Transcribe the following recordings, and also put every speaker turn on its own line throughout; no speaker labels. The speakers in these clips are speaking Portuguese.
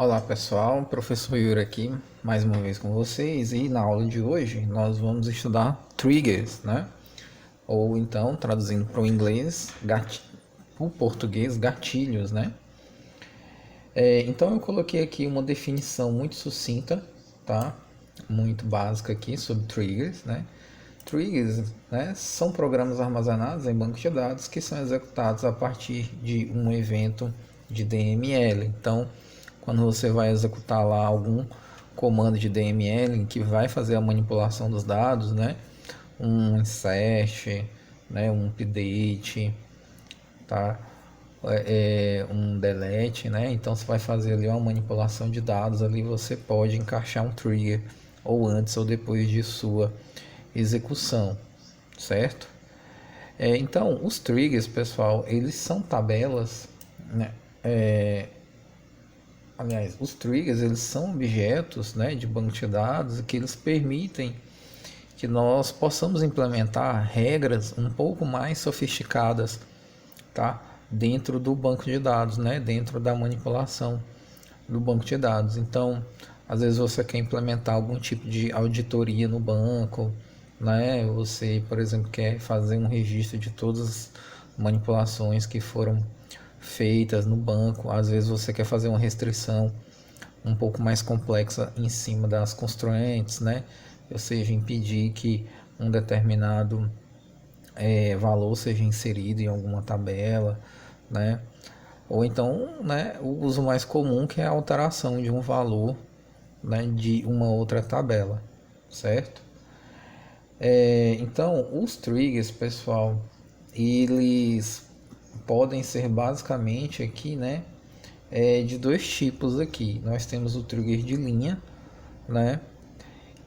Olá pessoal, professor Yuri aqui, mais uma vez com vocês, e na aula de hoje nós vamos estudar triggers, né? Ou então, traduzindo para o inglês, para o português, gatilhos, né? Então eu coloquei aqui uma definição muito sucinta, tá? Muito básica aqui sobre triggers, né? Triggers, né, são programas armazenados em bancos de dados que são executados a partir de um evento de DML. Então, quando você vai executar lá algum comando de DML que vai fazer a manipulação dos dados, né, um insert, né, um update, tá, um delete, né, então você vai fazer ali uma manipulação de dados, ali você pode encaixar um trigger ou antes ou depois de sua execução, certo? Então, os triggers, pessoal, eles são tabelas, né? Aliás, os triggers, eles são objetos, né, de banco de dados que eles permitem que nós possamos implementar regras um pouco mais sofisticadas, tá? Dentro do banco de dados, né? Dentro da manipulação do banco de dados. Então, às vezes você quer implementar algum tipo de auditoria no banco, né? Você, por exemplo, quer fazer um registro de todas as manipulações que foram feitas no banco. Às vezes você quer fazer uma restrição um pouco mais complexa em cima das constraints, né? Ou seja, impedir que um determinado valor seja inserido em alguma tabela, né? Ou então, né, o uso mais comum que é a alteração de um valor, né, de uma outra tabela, certo? Então, os triggers, pessoal, eles podem ser basicamente aqui, né, de dois tipos aqui. Nós temos o trigger de linha, né,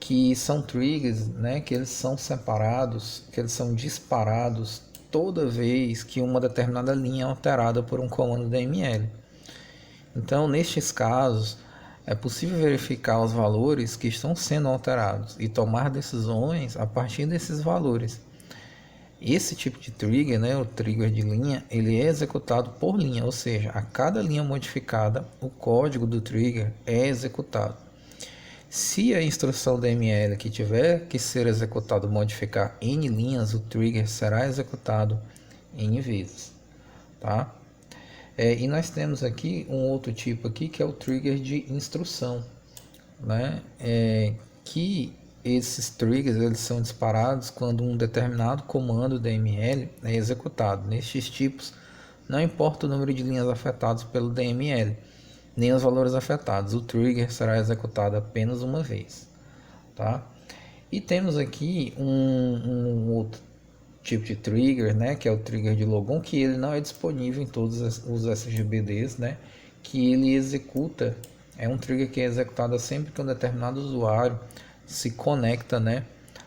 que são triggers, né, que eles são separados, que eles são disparados toda vez que uma determinada linha é alterada por um comando DML. Então, nestes casos, é possível verificar os valores que estão sendo alterados e tomar decisões a partir desses valores. Esse tipo de trigger, né, o trigger de linha, ele é executado por linha, ou seja, a cada linha modificada, o código do trigger é executado. Se a instrução DML que tiver que ser executado modificar n linhas, o trigger será executado n vezes, tá? E nós temos aqui um outro tipo aqui que é o trigger de instrução, né? Que esses triggers eles são disparados quando um determinado comando DML é executado. Nestes tipos, não importa o número de linhas afetadas pelo DML, nem os valores afetados, o trigger será executado apenas uma vez, tá? E temos aqui um outro tipo de trigger, né, que é o trigger de logon, que ele não é disponível em todos os SGBDs, né, que ele executa, é um trigger que é executado sempre que um determinado usuário se conecta, né,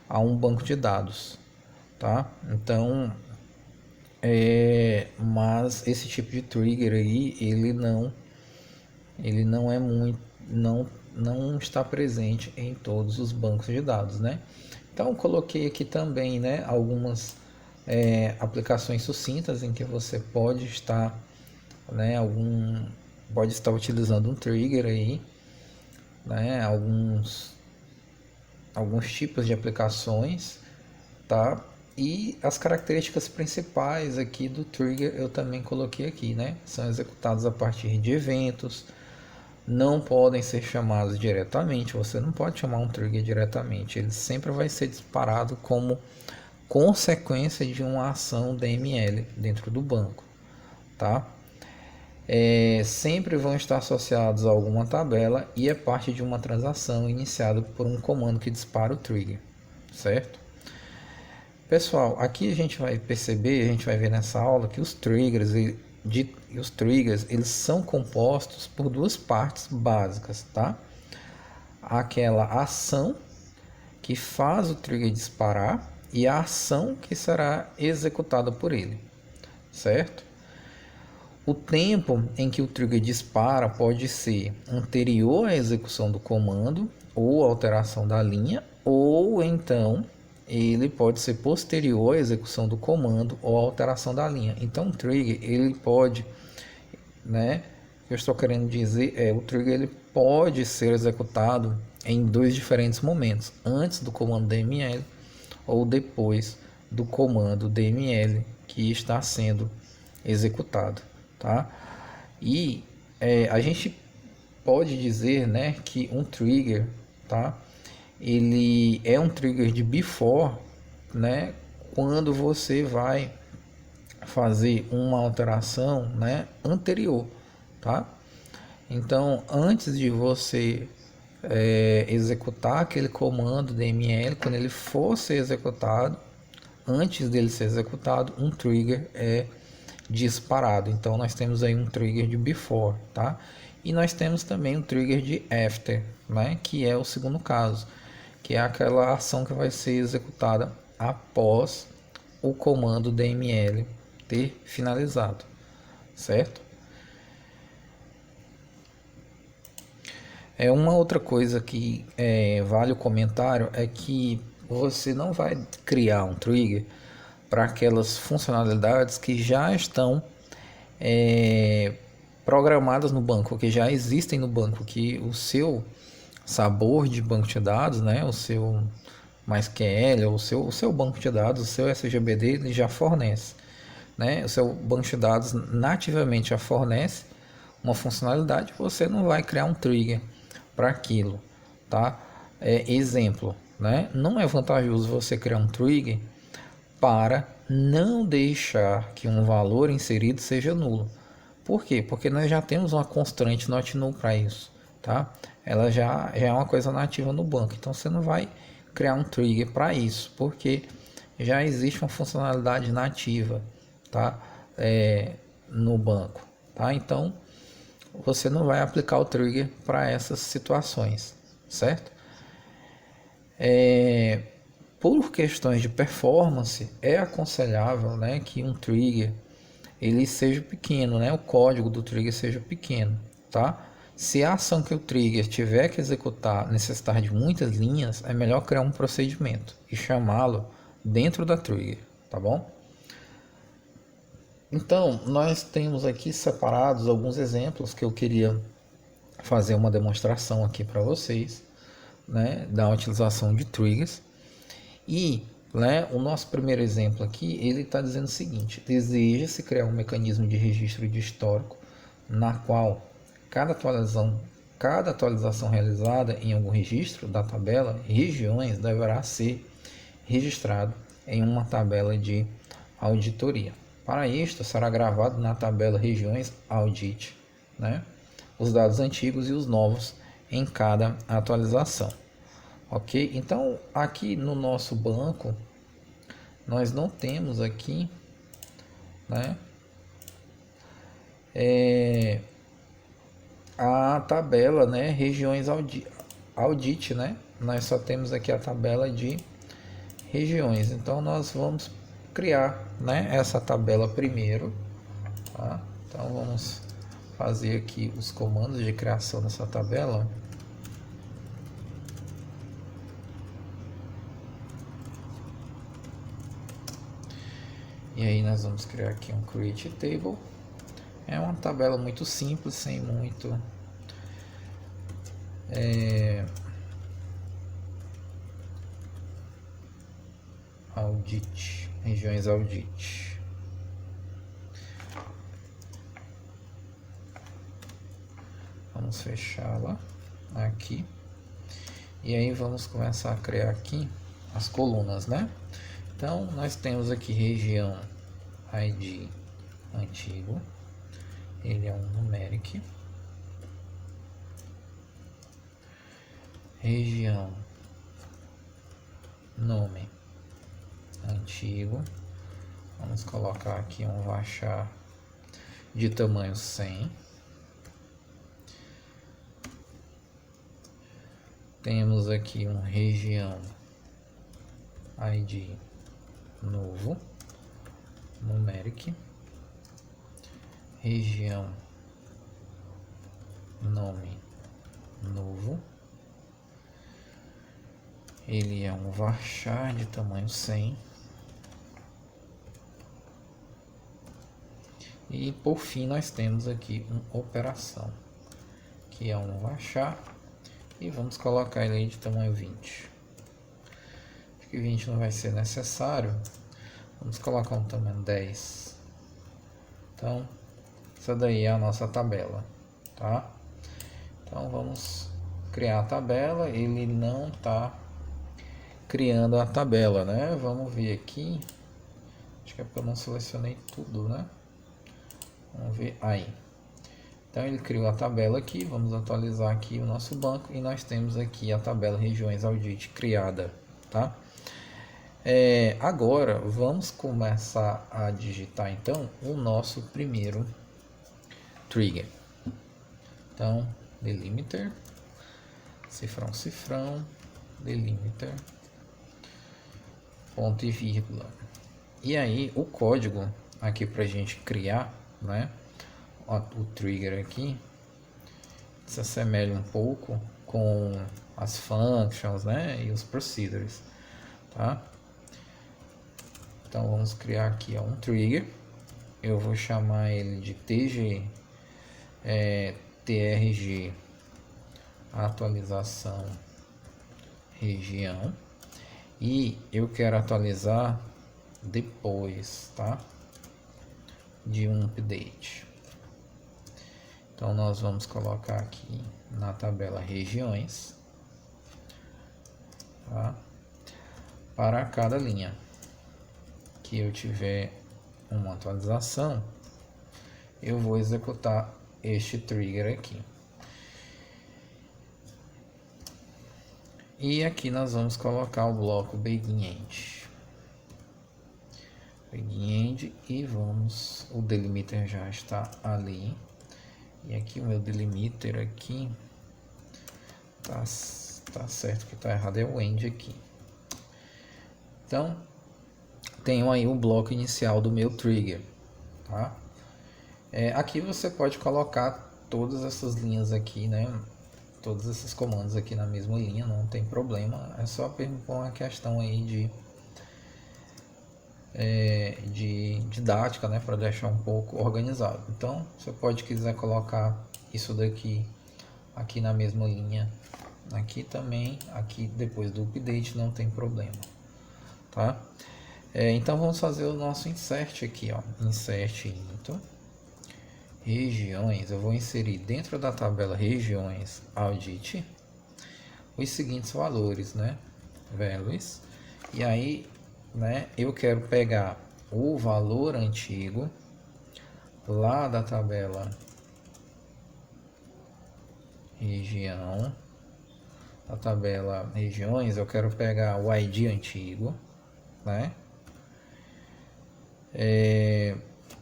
a um banco de dados, tá? Então, mas esse tipo de trigger aí, ele não é muito, não está presente em todos os bancos de dados, né? Então, coloquei aqui também, né, algumas aplicações sucintas em que você pode estar, né, pode estar utilizando um trigger aí, né, alguns tipos de aplicações, tá? E as características principais aqui do trigger eu também coloquei aqui, né? São executados a partir de eventos, não podem ser chamados diretamente, você não pode chamar um trigger diretamente, ele sempre vai ser disparado como consequência de uma ação DML dentro do banco, tá? Sempre vão estar associados a alguma tabela e é parte de uma transação iniciada por um comando que dispara o trigger, certo? Pessoal, aqui a gente vai perceber, a gente vai ver nessa aula que os triggers eles são compostos por duas partes básicas, tá? Aquela ação que faz o trigger disparar e a ação que será executada por ele, certo? O tempo em que o trigger dispara pode ser anterior à execução do comando ou alteração da linha, ou então ele pode ser posterior à execução do comando ou alteração da linha. Então, o trigger ele pode, né, que eu estou querendo dizer é o trigger ele pode ser executado em dois diferentes momentos, antes do comando DML ou depois do comando DML que está sendo executado, tá? E a gente pode dizer, né, que um trigger, tá? Ele é um trigger de before, né? Quando você vai fazer uma alteração, né, anterior, tá? Então, antes de você executar aquele comando DML, quando ele for ser executado, antes dele ser executado, um trigger é disparado. Então, nós temos aí um trigger de before, tá? E nós temos também um trigger de after, né? Que é o segundo caso, que é aquela ação que vai ser executada após o comando DML ter finalizado, certo? Uma outra coisa que vale o comentário é que você não vai criar um trigger para aquelas funcionalidades que já estão programadas no banco, que já existem no banco, que o seu sabor de banco de dados, né, o seu MySQL, o seu banco de dados, o seu SGBD, ele já fornece. Né? O seu banco de dados nativamente já fornece uma funcionalidade, você não vai criar um trigger para aquilo, tá? Exemplo, né? Não é vantajoso você criar um trigger para não deixar que um valor inserido seja nulo. Por quê? Porque nós já temos uma constante not null para isso, tá? Ela já é uma coisa nativa no banco, então você não vai criar um trigger para isso, porque já existe uma funcionalidade nativa, tá? No banco, tá? Então você não vai aplicar o trigger para essas situações, certo? Por questões de performance, é aconselhável, né, que um trigger ele seja pequeno, né, o código do trigger seja pequeno, tá? Se a ação que o trigger tiver que executar necessitar de muitas linhas, é melhor criar um procedimento e chamá-lo dentro da trigger, tá bom? Então, nós temos aqui separados alguns exemplos que eu queria fazer uma demonstração aqui para vocês, né, da utilização de triggers. E, né, o nosso primeiro exemplo aqui, ele está dizendo o seguinte: deseja-se criar um mecanismo de registro de histórico na qual cada atualização realizada em algum registro da tabela regiões deverá ser registrado em uma tabela de auditoria. Para isto, será gravado na tabela regiões audit, né, os dados antigos e os novos em cada atualização. Ok? Então, aqui no nosso banco, nós não temos aqui, né, a tabela, né, regiões audit, né? Nós só temos aqui a tabela de regiões. Então, nós vamos criar, né, essa tabela primeiro, tá? Então, vamos fazer aqui os comandos de criação dessa tabela. E aí nós vamos criar aqui um create table. É uma tabela muito simples, sem muito audit, regiões audit. Vamos fechá-la aqui. E aí vamos começar a criar aqui as colunas, né? Então nós temos aqui região ID antigo, ele é um numeric. Região nome antigo, vamos colocar aqui um varchar de tamanho 100. Temos aqui um região ID novo, numeric, região nome novo, ele é um varchar de tamanho 100, E por fim nós temos aqui uma operação, que é um achar, e vamos colocar ele aí de tamanho 20. Acho que 20 não vai ser necessário, vamos colocar um tamanho 10. Então, essa daí é a nossa tabela, tá? Então vamos criar a tabela, ele não está criando a tabela, né? Vamos ver aqui, acho que é porque eu não selecionei tudo, né? Vamos ver aí. Então ele criou a tabela aqui, vamos atualizar aqui o nosso banco e nós temos aqui a tabela regiões audit criada, tá? Agora vamos começar a digitar então o nosso primeiro trigger. Então delimiter, cifrão, delimiter, ponto e vírgula. E aí o código aqui para a gente criar, né, o trigger aqui se assemelha um pouco com as functions, né, e os procedures, tá? Então vamos criar aqui um trigger, eu vou chamar ele de trg atualização região, e eu quero atualizar depois, tá, de um update. Então nós vamos colocar aqui na tabela regiões, tá, para cada linha que eu tiver uma atualização, eu vou executar este trigger aqui. E aqui nós vamos colocar o bloco begin_end. Begin_end, e vamos, o delimiter já está ali. E aqui o meu delimiter aqui tá certo, que tá errado é o end aqui. Então tenho aí o bloco inicial do meu trigger, tá? Aqui você pode colocar todas essas linhas aqui, né? Todos esses comandos aqui na mesma linha, não tem problema. É só uma questão aí de didática, né, para deixar um pouco organizado. Então você pode quiser colocar isso daqui aqui na mesma linha, aqui também, aqui depois do update, não tem problema, tá? Então vamos fazer o nosso insert aqui, ó, insert into regiões. Eu vou inserir dentro da tabela regiões audit os seguintes valores, né, values, e aí, né, eu quero pegar o valor antigo lá da tabela região, da tabela regiões, eu quero pegar o ID antigo, né,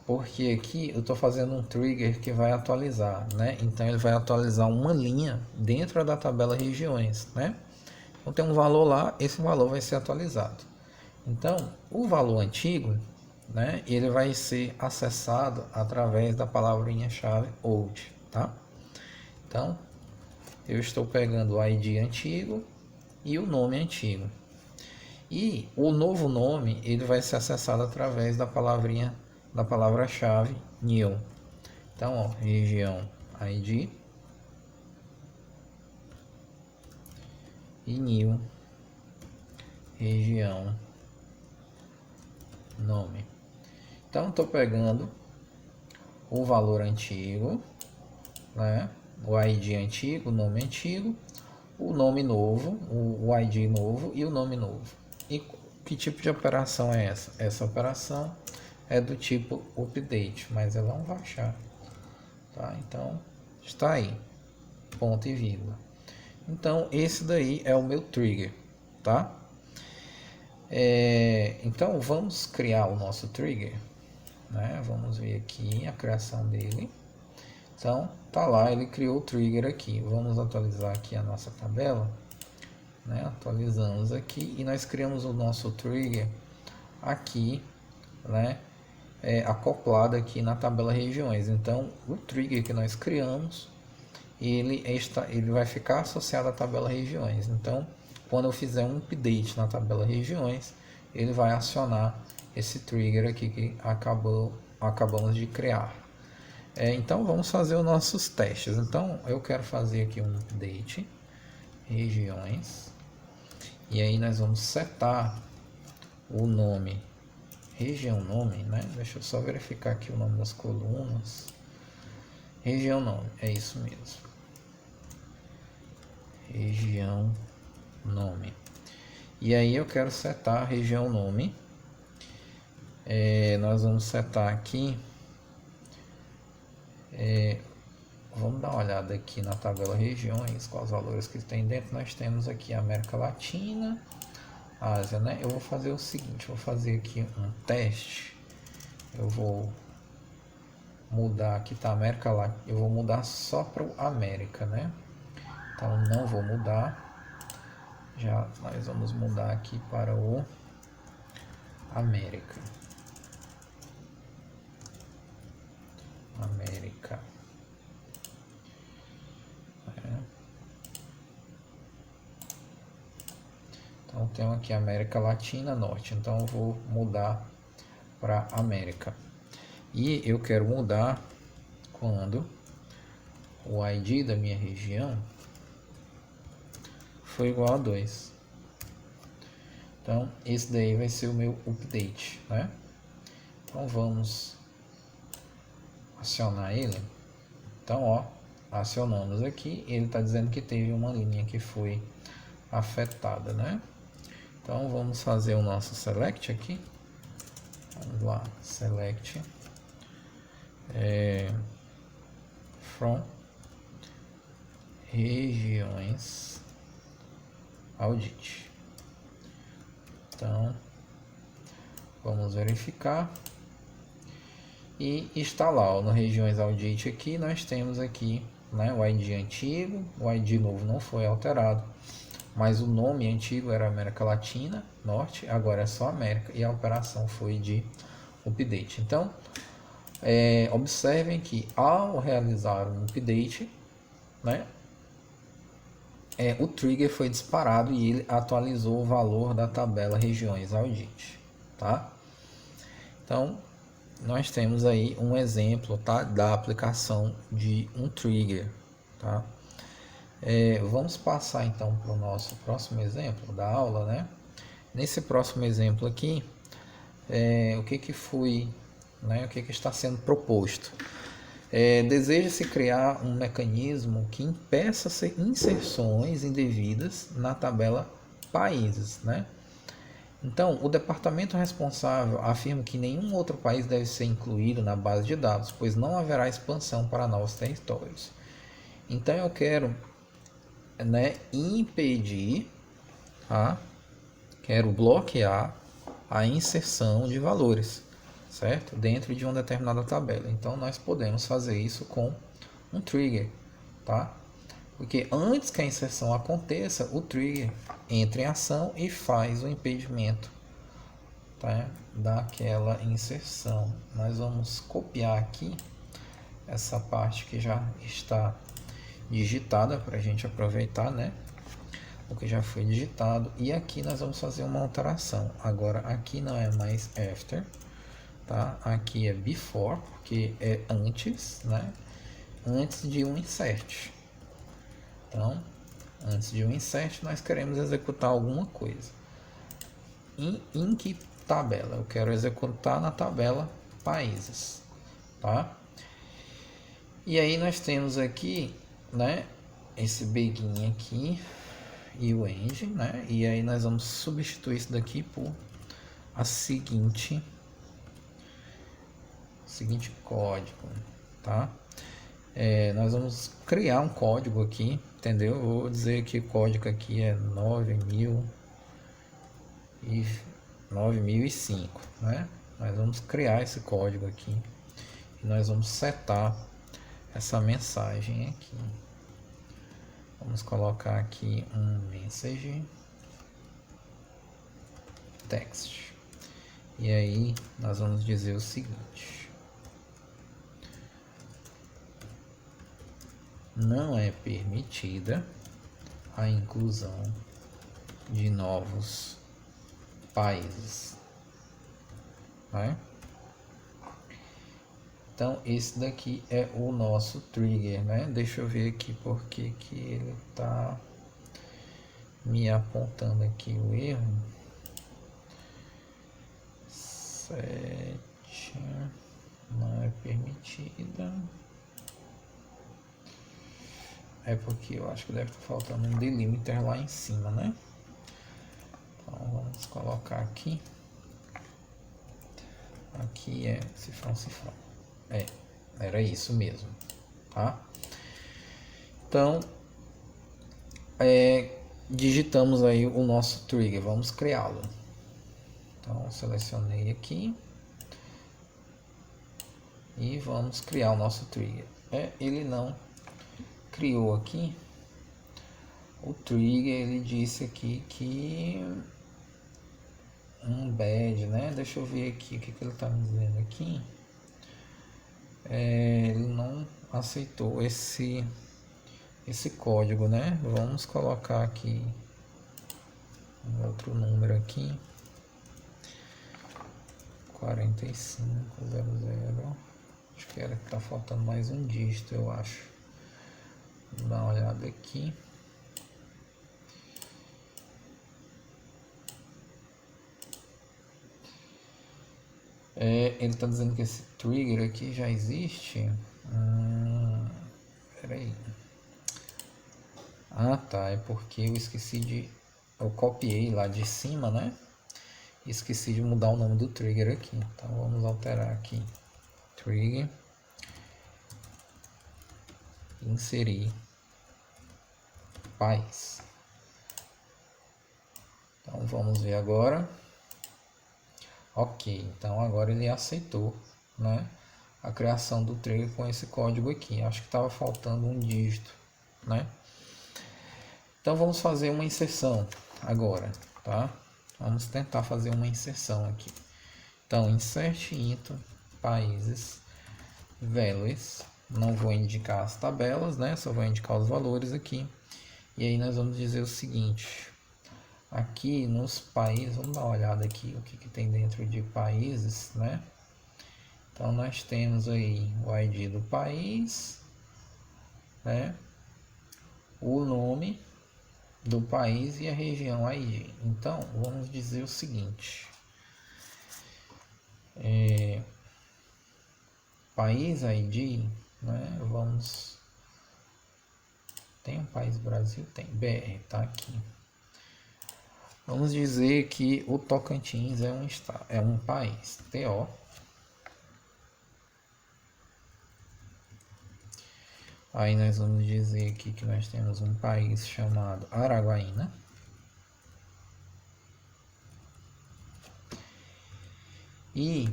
porque aqui eu estou fazendo um trigger que vai atualizar, né, então ele vai atualizar uma linha dentro da tabela regiões, né, então tem um valor lá, esse valor vai ser atualizado. Então, o valor antigo, né, ele vai ser acessado através da palavrinha-chave old, tá? Então, eu estou pegando o ID antigo e o nome antigo. E o novo nome, ele vai ser acessado através da palavra-chave new. Então, ó, região ID e new região nome. Então estou pegando o valor antigo, né, o ID antigo, o nome antigo, o nome novo, o ID novo e o nome novo. E que tipo de operação é essa? Essa operação é do tipo update, mas ela não vai achar, tá? Então está aí, ponto e vírgula. Então esse daí é o meu trigger, tá? Então vamos criar o nosso trigger, né? Vamos ver aqui a criação dele. Então tá lá, ele criou o trigger aqui. Vamos atualizar aqui a nossa tabela, né? Atualizamos aqui e nós criamos o nosso trigger aqui, né, acoplado aqui na tabela regiões. Então o trigger que nós criamos, ele vai ficar associado à tabela regiões. Então quando eu fizer um update na tabela regiões, ele vai acionar esse trigger aqui que acabamos de criar, Então vamos fazer os nossos testes. Então eu quero fazer aqui um update, regiões, e aí nós vamos setar o nome, região nome, né? Deixa eu só verificar aqui o nome das colunas. Região nome, é isso mesmo. Região nome. E aí eu quero setar a região nome. Nós vamos setar aqui. Vamos dar uma olhada aqui na tabela regiões, quais valores que tem dentro. Nós temos aqui América Latina, Ásia, né? Eu vou fazer o seguinte, vou fazer aqui um teste. Eu vou mudar aqui, tá? América Latina, eu vou mudar só para o América, né? Então não vou mudar. Já nós vamos mudar aqui para o América. América. Então tenho aqui América Latina Norte. Então eu vou mudar para América. E eu quero mudar quando o ID da minha região foi igual a 2. Então esse daí vai ser o meu update, né? Então vamos acionar ele. Então ó, acionamos aqui, ele está dizendo que teve uma linha que foi afetada, né? Então vamos fazer o nosso select aqui. Vamos lá, select from regiões audit. Então vamos verificar e instalar. Ó, no regiões audit aqui nós temos aqui, né, o ID antigo, o ID novo não foi alterado, mas o nome antigo era América Latina Norte, agora é só América e a operação foi de update. Então observem que ao realizar um update, né, o trigger foi disparado e ele atualizou o valor da tabela regiões audit, tá? Então nós temos aí um exemplo, tá, da aplicação de um trigger, tá? Vamos passar então para o nosso próximo exemplo da aula, né? Nesse próximo exemplo aqui, o que foi, né, o que está sendo proposto? Deseja-se criar um mecanismo que impeça inserções indevidas na tabela países, né? Então, o departamento responsável afirma que nenhum outro país deve ser incluído na base de dados, pois não haverá expansão para novos territórios. Então, eu quero, né, impedir, tá? Quero bloquear a inserção de valores, certo? Dentro de uma determinada tabela. Então nós podemos fazer isso com um trigger, tá? Porque antes que a inserção aconteça, o trigger entra em ação e faz o impedimento, tá, daquela inserção. Nós vamos copiar aqui essa parte que já está digitada para a gente aproveitar, né, o que já foi digitado, e aqui nós vamos fazer uma alteração. Agora aqui não é mais after, tá? Aqui é before, porque é antes, né? Antes de um insert. Então, antes de um insert, nós queremos executar alguma coisa. Em que tabela? Eu quero executar na tabela países, tá? E aí nós temos aqui, né, esse begin aqui e o end, né? E aí nós vamos substituir isso daqui por a seguinte código, tá? Nós vamos criar um código aqui, entendeu? Eu vou dizer que o código aqui é 9005, né? Nós vamos criar esse código aqui e nós vamos setar essa mensagem aqui. Vamos colocar aqui um message text. E aí nós vamos dizer o seguinte: não é permitida a inclusão de novos países, né? Então esse daqui é o nosso trigger, né? Deixa eu ver aqui porque que ele tá me apontando aqui o erro. 7 não é permitida. É porque eu acho que deve estar faltando um delimiter lá em cima, né? Então vamos colocar aqui. Aqui é cifrão, cifrão. Era isso mesmo, tá? Então, digitamos aí o nosso trigger, vamos criá-lo. Então, selecionei aqui e vamos criar o nosso trigger. Ele não criou aqui o trigger, ele disse aqui que um badge, né? Deixa eu ver aqui o que ele tá me dizendo aqui. Ele não aceitou esse código, né? Vamos colocar aqui um outro número aqui, 4500. Acho que era que tá faltando mais um dígito, eu acho. Vou dar uma olhada aqui. Ele está dizendo que esse trigger aqui já existe. Peraí. Ah, tá. É porque eu esqueci de... Eu copiei lá de cima, né? Esqueci de mudar o nome do trigger aqui. Então vamos alterar aqui. Trigger. Inserir. País. Então vamos ver agora. Ok, então agora ele aceitou, né, a criação do trigger com esse código aqui. Acho que estava faltando um dígito, né? Então vamos fazer uma inserção agora, tá? Vamos tentar fazer uma inserção aqui. Então insert into países values. Não vou indicar as tabelas, né? Só vou indicar os valores aqui. E aí nós vamos dizer o seguinte. Aqui nos países, vamos dar uma olhada aqui o que tem dentro de países, né? Então nós temos aí o ID do país, né? O nome do país e a região ID. Então vamos dizer o seguinte: país ID, né? Vamos, tem um país Brasil, tem BR, tá aqui. Vamos dizer que o Tocantins é um país, TO. Aí nós vamos dizer aqui que nós temos um país chamado Araguaína. E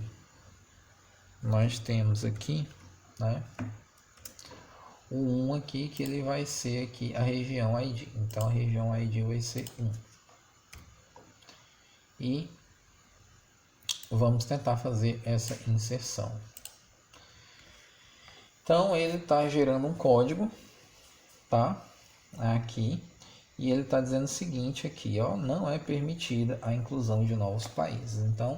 nós temos aqui, né, o 1 aqui, que ele vai ser aqui a região ID. Então a região ID vai ser 1. E vamos tentar fazer essa inserção. Então ele está gerando um código, tá? Aqui, e ele está dizendo o seguinte aqui, ó, não é permitida a inclusão de novos países. Então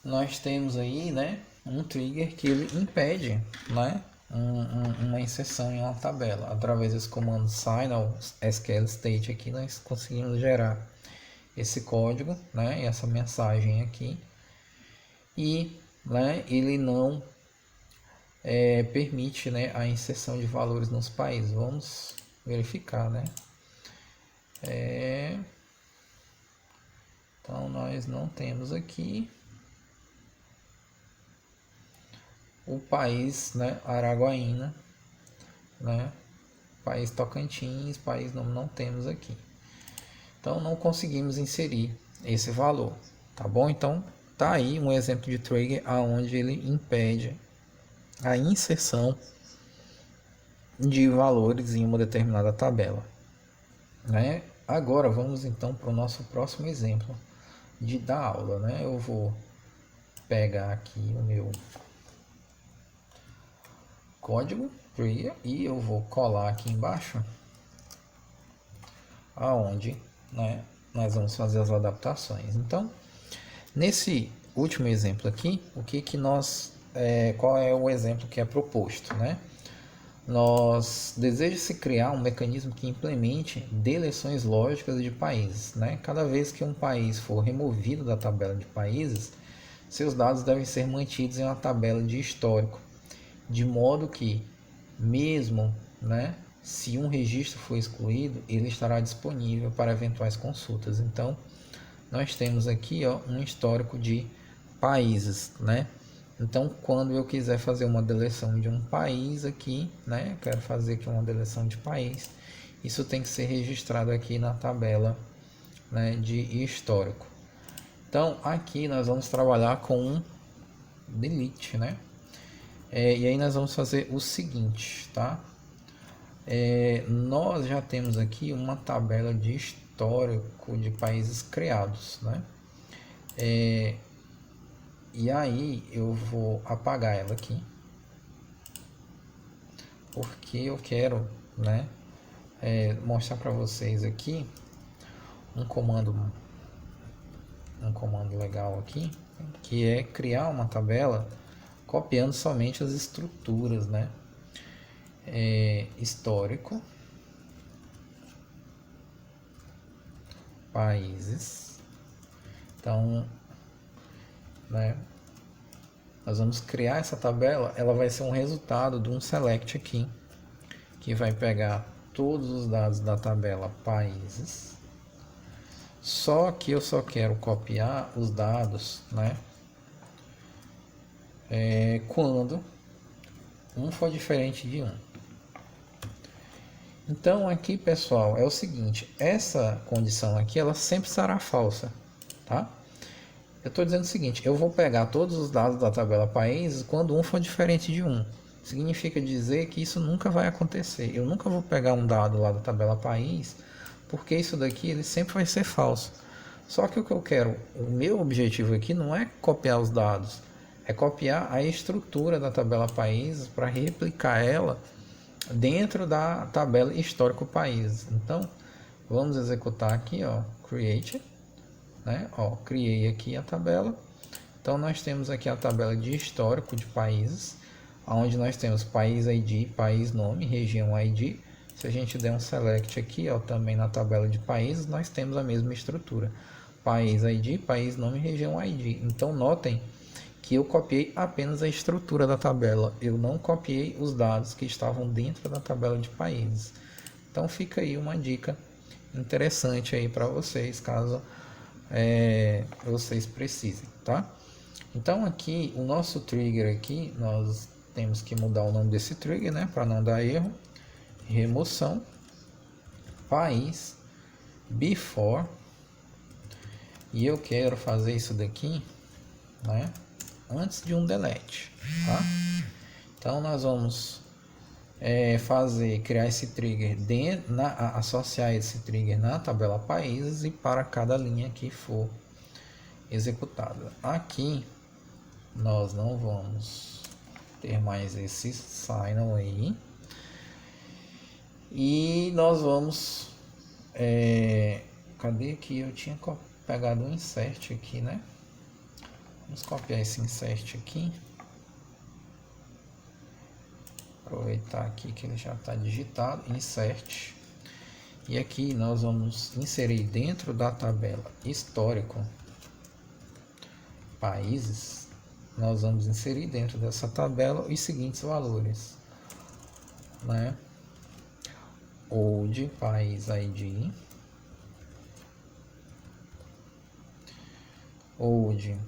nós temos aí, né, um trigger que ele impede, né, uma inserção em uma tabela. Através desse comando signal SQL state aqui nós conseguimos gerar esse código, né, essa mensagem aqui, e, né, ele não permite, né, a inserção de valores nos países. Vamos verificar, né? Então nós não temos aqui o país, né, Araguaína, né, país Tocantins, país não temos aqui. Então não conseguimos inserir esse valor, tá bom? Então tá aí um exemplo de trigger aonde ele impede a inserção de valores em uma determinada tabela, né? Agora vamos então para o nosso próximo exemplo da aula, né? Eu vou pegar aqui o meu código trigger e eu vou colar aqui embaixo aonde, né, nós vamos fazer as adaptações. Então nesse último exemplo aqui, o que nós qual é o exemplo que é proposto, né? Deseja-se criar um mecanismo que implemente deleções lógicas de países, né? Cada vez que um país for removido da tabela de países, seus dados devem ser mantidos em uma tabela de histórico, de modo que, mesmo, né, se um registro for excluído, ele estará disponível para eventuais consultas. Então, nós temos aqui, ó, um histórico de países, né? Então, quando eu quiser fazer uma deleção de um país aqui, né? Quero fazer aqui uma deleção de país. Isso tem que ser registrado aqui na tabela, né, de histórico. Então, aqui nós vamos trabalhar com um delete, né? E aí nós vamos fazer o seguinte, tá? Nós já temos aqui uma tabela de histórico de países criados, né? E aí eu vou apagar ela aqui, porque eu quero, né, mostrar para vocês aqui um comando legal aqui, que é criar uma tabela copiando somente as estruturas, né? Histórico, países. Então, né, nós vamos criar essa tabela. Ela vai ser um resultado de um select aqui, que vai pegar todos os dados da tabela países. Só que eu só quero copiar os dados, né, quando um for diferente de um. Então aqui, pessoal, é o seguinte, essa condição aqui ela sempre será falsa, tá? Eu estou dizendo o seguinte, eu vou pegar todos os dados da tabela países quando um for diferente de um. Significa dizer que isso nunca vai acontecer. Eu nunca vou pegar um dado lá da tabela país, porque isso daqui ele sempre vai ser falso. Só que o que eu quero, o meu objetivo aqui não é copiar os dados, é copiar a estrutura da tabela países para replicar ela dentro da tabela histórico países. Então, vamos executar aqui, ó, create, né? Ó, criei aqui a tabela. Então, nós temos aqui a tabela de histórico de países, onde nós temos país ID, país nome, região ID. Se a gente der um select aqui, ó, também na tabela de países, nós temos a mesma estrutura. País ID, país nome, região ID. Então, notem que eu copiei apenas a estrutura da tabela, eu não copiei os dados que estavam dentro da tabela de países. Então fica aí uma dica interessante aí para vocês, caso vocês precisem, tá? Então aqui o nosso trigger aqui, nós temos que mudar o nome desse trigger, né, para não dar erro. Remoção país before, e eu quero fazer isso daqui, né, antes de um delete, tá? Então nós vamos criar esse trigger associar esse trigger na tabela países e para cada linha que for executada. Aqui nós não vamos ter mais esse sign away e nós vamos cadê que eu tinha pegado um insert aqui, né? Vamos copiar esse insert aqui. Aproveitar aqui que ele já está digitado. Insert. E aqui nós vamos inserir dentro da tabela histórico países. Nós vamos inserir dentro dessa tabela os seguintes valores, né? Old país ID. Old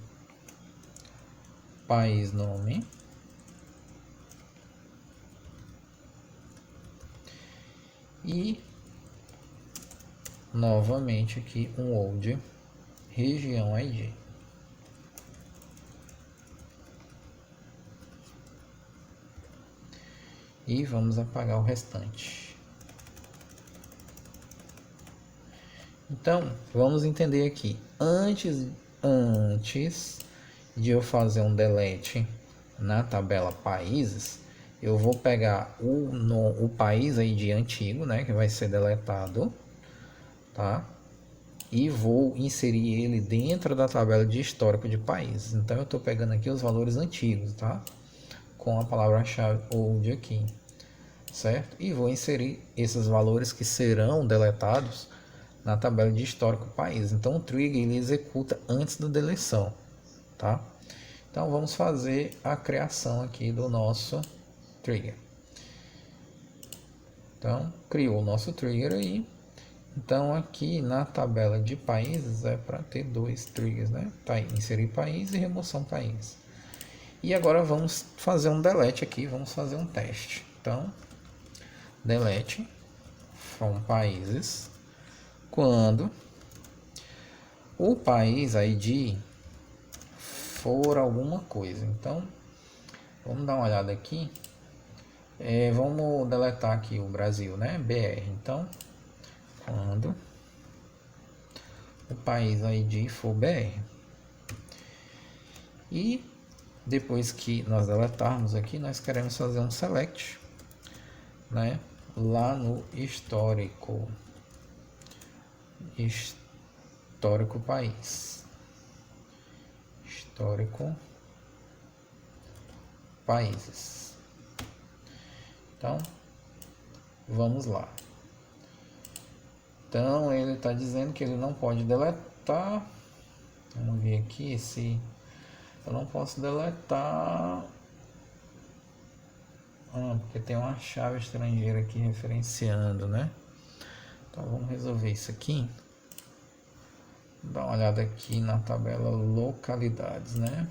país nome e novamente aqui um old região ID. E vamos apagar o restante. Então vamos entender aqui, antes de eu fazer um delete na tabela países, eu vou pegar o país ID antigo, né, que vai ser deletado, tá? e vou inserir ele dentro da tabela de histórico de países. Então eu estou pegando aqui os valores antigos, tá? Com a palavra-chave old aqui, certo? E vou inserir esses valores que serão deletados na tabela de histórico país. Então o trigger ele executa antes da deleção, tá? Então vamos fazer a criação aqui do nosso trigger. Então criou o nosso trigger aí. Então aqui na tabela de países é para ter dois triggers, né? Tá aí, inserir país e remoção país. E agora vamos fazer um delete aqui, vamos fazer um teste. Então, delete from países quando o país ID for alguma coisa. Então, vamos dar uma olhada aqui. Vamos deletar aqui o Brasil, né? BR. Então, quando o país ID for BR. E depois que nós deletarmos aqui, nós queremos fazer um select, né? Lá no histórico país. Histórico países. Então, vamos lá. Então, ele está dizendo que ele não pode deletar. Vamos ver aqui se eu não posso deletar. Porque tem uma chave estrangeira aqui referenciando, né? Então, vamos resolver isso aqui. Dá uma olhada aqui na tabela localidades, né?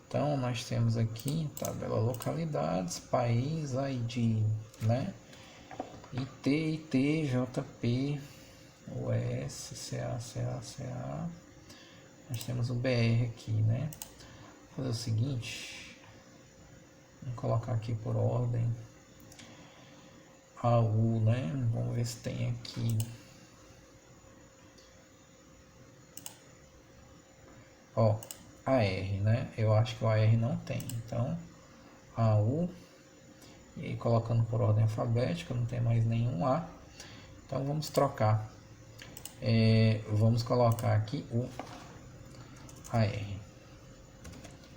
Então, nós temos aqui tabela localidades, país, ID, né? IT, JP, US, CA. Nós temos o BR aqui, né? Vou fazer o seguinte. Vamos colocar aqui por ordem. AU, né? Vamos ver se tem aqui. Ó, AR, né? Eu acho que o AR não tem. Então, AU. E aí, colocando por ordem alfabética, não tem mais nenhum A. Então, vamos trocar. Vamos colocar aqui o AR,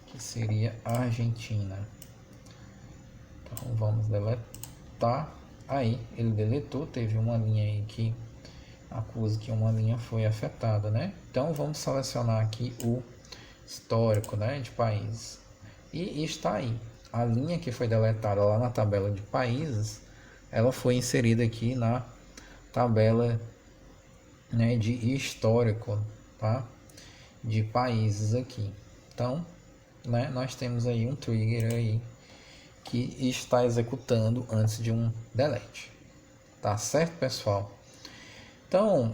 que seria Argentina. Então, vamos deletar. Aí, ele deletou, teve uma linha aí que acusa que uma linha foi afetada, né? Então, vamos selecionar aqui o histórico, né, de países. E está aí. A linha que foi deletada lá na tabela de países, ela foi inserida aqui na tabela, né, de histórico, tá? De países aqui. Então, né, nós temos aí um trigger aí que está executando antes de um delete. Tá certo, pessoal? Então,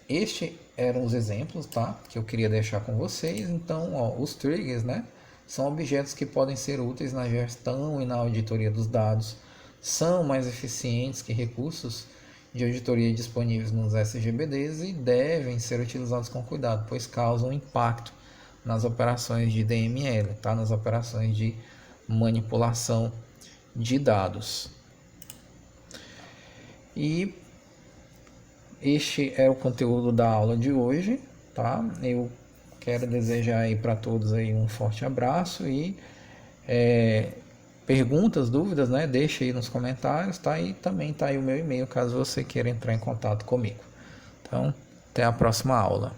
estes eram os exemplos, tá? Que eu queria deixar com vocês. Então, ó, os triggers, né? São objetos que podem ser úteis na gestão e na auditoria dos dados. São mais eficientes que recursos de auditoria disponíveis nos SGBDs e devem ser utilizados com cuidado, pois causam impacto nas operações de DML, tá? Nas operações de manipulação de dados. E este é o conteúdo da aula de hoje, tá? Eu quero desejar aí para todos aí um forte abraço e perguntas, dúvidas, né? Deixa aí nos comentários, tá? E também tá aí o meu e-mail caso você queira entrar em contato comigo. Então, até a próxima aula.